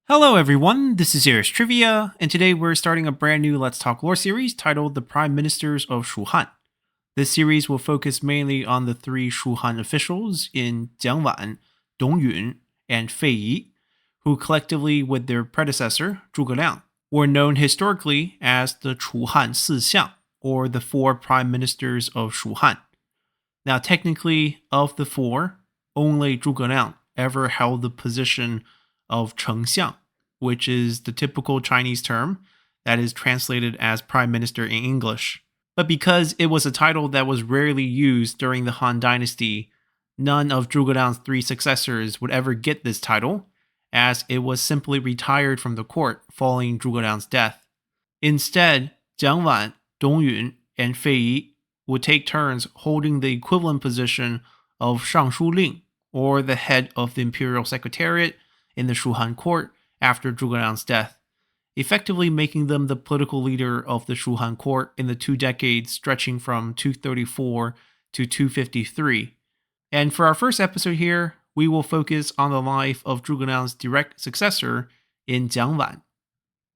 Hello, everyone. This is Eris Trivia, and today we're starting a brand new Let's Talk Lore series titled The Prime Ministers of Shuhan. This series will focus mainly on the three Shuhan officials in Jiang Wan, Dong Yun, and Fei Yi, who collectively, with their predecessor, Zhuge Liang, were known historically as the Chuhan Si Xiang, or the four prime ministers of Shuhan. Now, technically, of the four, only Zhuge Liang ever held the position of Chengxiang, which is the typical Chinese term that is translated as prime minister in English. But because it was a title that was rarely used during the Han Dynasty, none of Zhuge Liang's three successors would ever get this title, as it was simply retired from the court following Zhuge Liang's death. Instead, Jiang Wan, Dong Yun, and Fei Yi would take turns holding the equivalent position of Shangshu Ling, or the head of the imperial secretariat in the Shuhan court after Zhuge Liang's death, effectively making them the political leader of the Shuhan court in the 2 decades stretching from 234 to 253. And for our first episode here, we will focus on the life of Zhuge Liang's direct successor in Jiang Wan.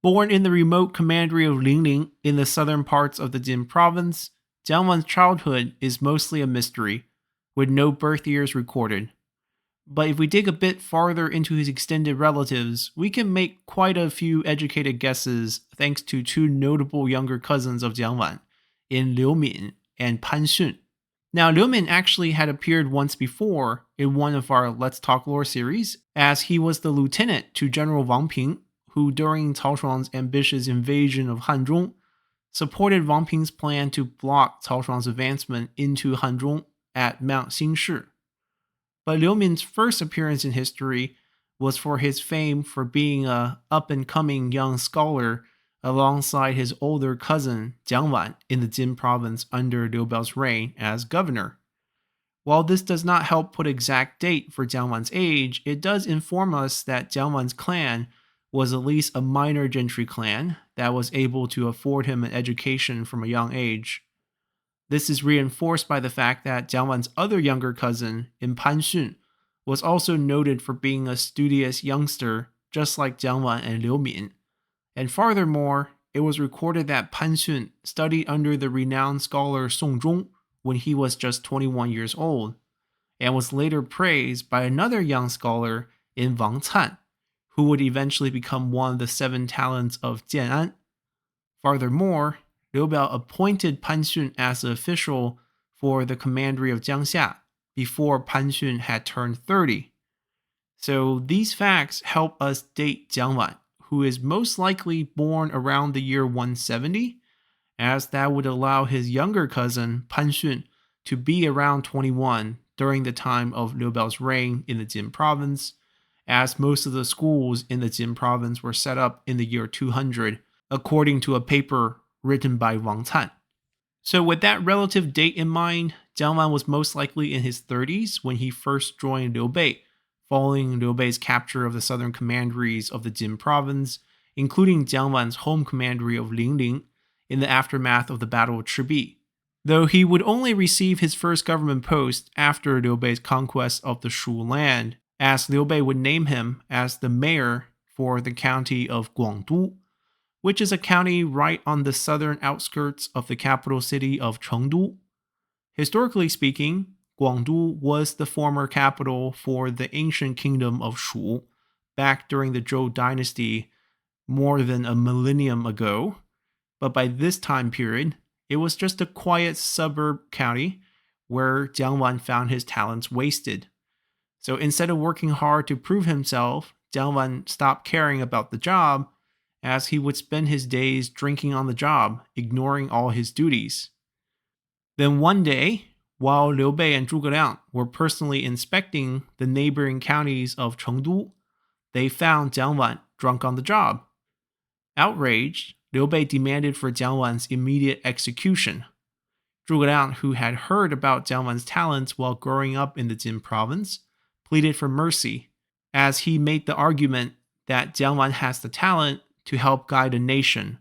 Born in the remote commandery of Lingling in the southern parts of the Jin province, Jiang Wan's childhood is mostly a mystery, with no birth years recorded. But if we dig a bit farther into his extended relatives, we can make quite a few educated guesses thanks to two notable younger cousins of Jiang Wan, in Liu Min and Pan Xun. Now, Liu Min actually had appeared once before in one of our Let's Talk Lore series, as he was the lieutenant to General Wang Ping, who during Cao Shuang's ambitious invasion of Hanzhong, supported Wang Ping's plan to block Cao Shuang's advancement into Hanzhong at Mount Xingshi. But Liu Min's first appearance in history was for his fame for being a up-and-coming young scholar alongside his older cousin Jiang Wan in the Jin province under Liu Biao's reign as governor. While this does not help put exact date for Jiang Wan's age, it does inform us that Jiang Wan's clan was at least a minor gentry clan that was able to afford him an education from a young age. This is reinforced by the fact that Jiang Wan's other younger cousin, in Pan Xun, was also noted for being a studious youngster, just like Jiang Wan and Liu Min. And furthermore, it was recorded that Pan Xun studied under the renowned scholar Song Zhong when he was just 21 years old, and was later praised by another young scholar in Wang Can, who would eventually become one of the 7 talents of Jian'an. Furthermore, Liu Biao appointed Pan Xun as the official for the commandery of Jiangxia before Pan Xun had turned 30. So these facts help us date Jiang Wan, who is most likely born around the year 170, as that would allow his younger cousin Pan Xun to be around 21 during the time of Liu Biao's reign in the Jin province, as most of the schools in the Jin province were set up in the year 200, according to a paper written by Wang Can. So with that relative date in mind, Jiang Wan was most likely in his 30s when he first joined Liu Bei, following Liu Bei's capture of the southern commanderies of the Jin province, including Jiang Wan's home commandery of Lingling, in the aftermath of the Battle of Chibi. Though he would only receive his first government post after Liu Bei's conquest of the Shu land, as Liu Bei would name him as the mayor for the county of Guangdu, which is a county right on the southern outskirts of the capital city of Chengdu. Historically speaking, Guangdu was the former capital for the ancient kingdom of Shu, back during the Zhou dynasty more than a millennium ago. But by this time period, it was just a quiet suburb county where Jiang Wan found his talents wasted. So instead of working hard to prove himself, Jiang Wan stopped caring about the job, as he would spend his days drinking on the job, ignoring all his duties. Then one day, while Liu Bei and Zhuge Liang were personally inspecting the neighboring counties of Chengdu, they found Jiang Wan drunk on the job. Outraged, Liu Bei demanded for Jiang Wan's immediate execution. Zhuge Liang, who had heard about Jiang Wan's talents while growing up in the Jin province, pleaded for mercy, as he made the argument that Jiang Wan has the talent to help guide a nation,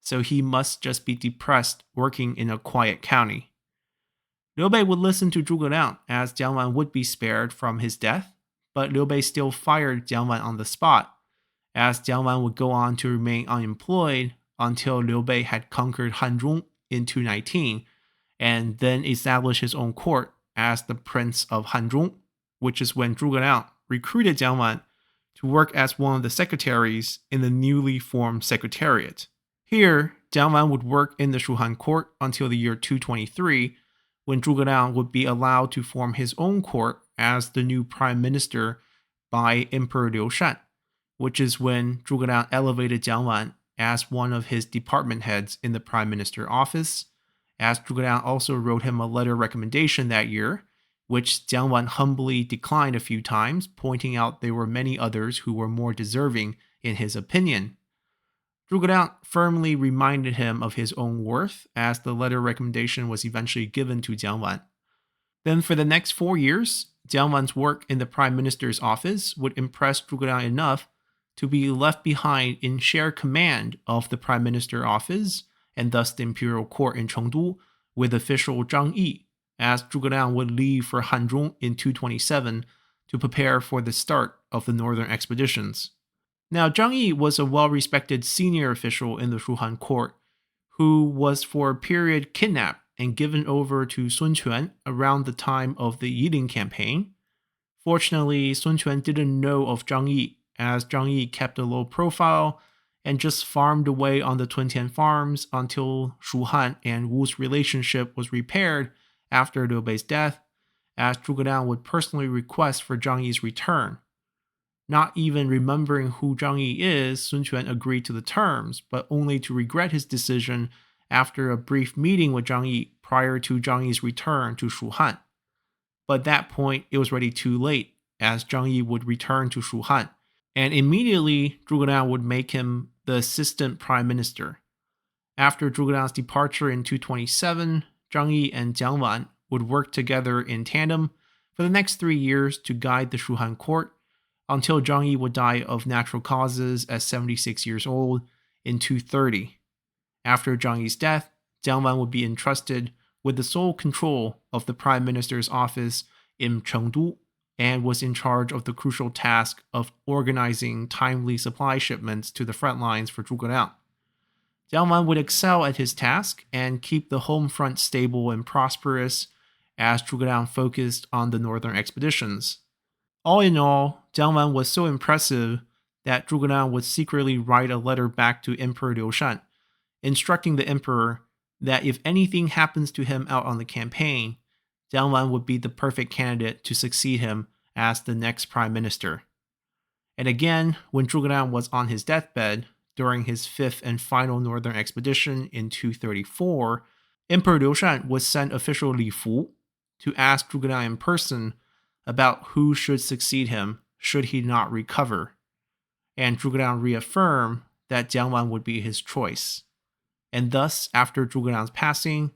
so he must just be depressed working in a quiet county. Liu Bei would listen to Zhuge Liang, as Jiang Wan would be spared from his death, but Liu Bei still fired Jiang Wan on the spot, as Jiang Wan would go on to remain unemployed until Liu Bei had conquered Hanzhong in 219 and then established his own court as the Prince of Hanzhong, which is when Zhuge Liang recruited Jiang Wan to work as one of the secretaries in the newly formed Secretariat. Here, Jiang Wan would work in the Shuhan court until the year 223, when Zhuge Liang would be allowed to form his own court as the new prime minister by Emperor Liu Shan, which is when Zhuge Liang elevated Jiang Wan as one of his department heads in the prime minister office, as Zhuge Liang also wrote him a letter of recommendation that year, which Jiang Wan humbly declined a few times, pointing out there were many others who were more deserving in his opinion. Zhuge Liang firmly reminded him of his own worth, as the letter of recommendation was eventually given to Jiang Wan. Then for the next 4 years, Jiang Wan's work in the prime minister's office would impress Zhuge Liang enough to be left behind in shared command of the prime minister office and thus the imperial court in Chengdu with official Zhang Yi, as Zhuge Liang would leave for Hanzhong in 227 to prepare for the start of the northern expeditions. Now, Zhang Yi was a well-respected senior official in the Shuhan court who was for a period kidnapped and given over to Sun Quan around the time of the Yiling campaign. Fortunately, Sun Quan didn't know of Zhang Yi, as Zhang Yi kept a low profile and just farmed away on the Tuntian farms until Shuhan and Wu's relationship was repaired after Liu Bei's death, as Zhuge Liang would personally request for Zhang Yi's return. Not even remembering who Zhang Yi is, Sun Quan agreed to the terms, but only to regret his decision after a brief meeting with Zhang Yi prior to Zhang Yi's return to Shuhan. But at that point, it was already too late, as Zhang Yi would return to Shuhan, and immediately Zhuge Liang would make him the assistant prime minister. After Zhuge Liang's departure in 227, Zhang Yi and Jiang Wan would work together in tandem for the next 3 years to guide the Shuhan court, until Zhang Yi would die of natural causes at 76 years old in 230. After Zhang Yi's death, Jiang Wan would be entrusted with the sole control of the prime minister's office in Chengdu and was in charge of the crucial task of organizing timely supply shipments to the front lines for Zhuge Liang. Jiang Wan would excel at his task and keep the home front stable and prosperous as Zhuge Liang focused on the northern expeditions. All in all, Jiang Wan was so impressive that Zhuge Liang would secretly write a letter back to Emperor Liu Shan, instructing the emperor that if anything happens to him out on the campaign, Jiang Wan would be the perfect candidate to succeed him as the next prime minister. And again, when Zhuge Liang was on his deathbed during his fifth and final northern expedition in 234, Emperor Liu Shan would send official Li Fu to ask Zhuge Liang in person about who should succeed him should he not recover, and Zhuge Liang reaffirmed that Jiang Wan would be his choice. And thus, after Zhuge Liang's passing,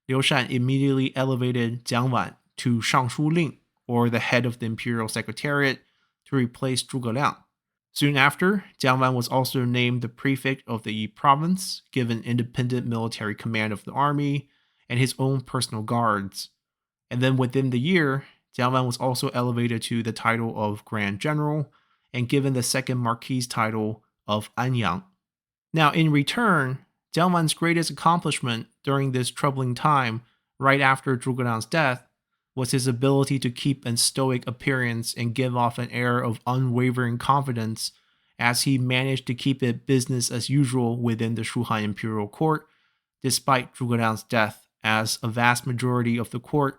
Liu Shan immediately elevated Jiang Wan to Shangshu Ling, or the head of the imperial secretariat, to replace Zhuge Liang. Soon after, Jiang Wan was also named the prefect of the Yi province, given independent military command of the army and his own personal guards. And then within the year, Jiang Wan was also elevated to the title of Grand General and given the second Marquis title of Anyang. Now, in return, Jiang Wan's greatest accomplishment during this troubling time, right after Zhuge Liang's death, was his ability to keep a stoic appearance and give off an air of unwavering confidence, as he managed to keep it business as usual within the Shuhan imperial court, despite Zhuge Liang's death, as a vast majority of the court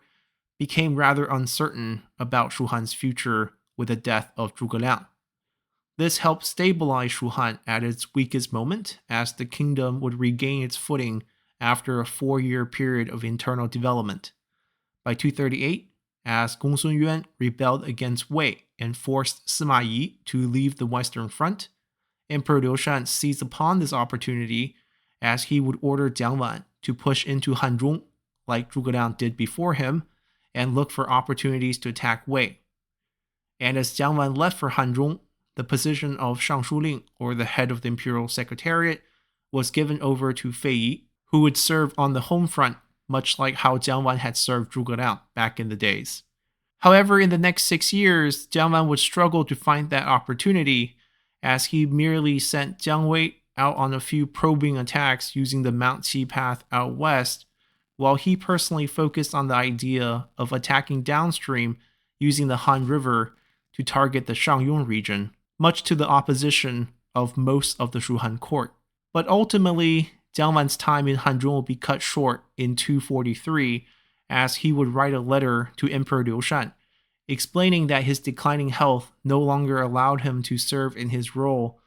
became rather uncertain about Shuhan's future with the death of Zhuge Liang. This helped stabilize Shuhan at its weakest moment, as the kingdom would regain its footing after a 4-year period of internal development. By 238, as Gongsun Yuan rebelled against Wei and forced Sima Yi to leave the Western Front, Emperor Liu Shan seized upon this opportunity, as he would order Jiang Wan to push into Hanzhong, like Zhuge Liang did before him, and look for opportunities to attack Wei. And as Jiang Wan left for Hanzhong, the position of Shangshu Ling, or the head of the imperial secretariat, was given over to Fei Yi, who would serve on the home front, much like how Jiang Wan had served Zhuge Liang back in the days. However, in the next 6 years, Jiang Wan would struggle to find that opportunity, as he merely sent Jiang Wan out on a few probing attacks using the Mount Qi path out west, while he personally focused on the idea of attacking downstream using the Han River to target the Shangyong region, much to the opposition of most of the Shuhan court. But ultimately, Jiang Wan's time in Hanzhong will be cut short in 243, as he would write a letter to Emperor Liu Shan, explaining that his declining health no longer allowed him to serve in his role,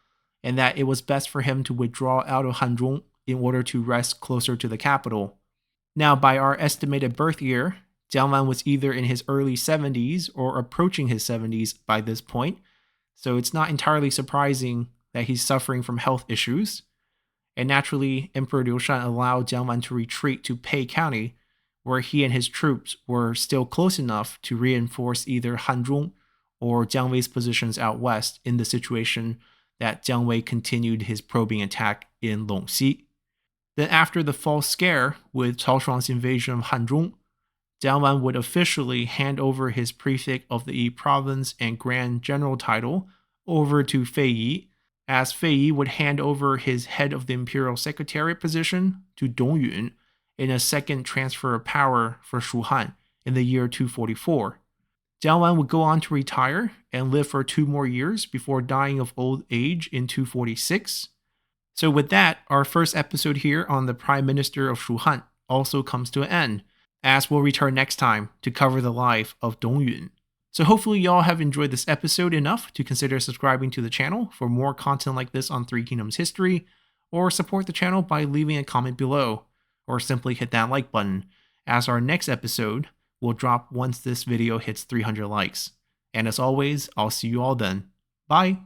and that it was best for him to withdraw out of Hanzhong in order to rest closer to the capital. Now, by our estimated birth year, Jiang Wan was either in his early 70s or approaching his 70s by this point, so it's not entirely surprising that he's suffering from health issues. And naturally, Emperor Liu Shan allowed Jiang Wan to retreat to Pei County, where he and his troops were still close enough to reinforce either Hanzhong or Jiang Wei's positions out west in the situation that Jiang Wei continued his probing attack in Longxi. Then after the false scare with Cao Shuang's invasion of Hanzhong, Jiang Wan would officially hand over his prefect of the Yi province and grand general title over to Fei Yi, as Fei Yi would hand over his head of the imperial secretariat position to Dong Yun in a second transfer of power for Shuhan in the year 244. Jiang Wan would go on to retire and live for 2 more years before dying of old age in 246. So with that, our first episode here on the Prime Minister of Shuhan also comes to an end, as we'll return next time to cover the life of Dong Yun. So hopefully y'all have enjoyed this episode enough to consider subscribing to the channel for more content like this on Three Kingdoms history, or support the channel by leaving a comment below, or simply hit that like button, as our next episode will drop once this video hits 300 likes. And as always, I'll see you all then. Bye!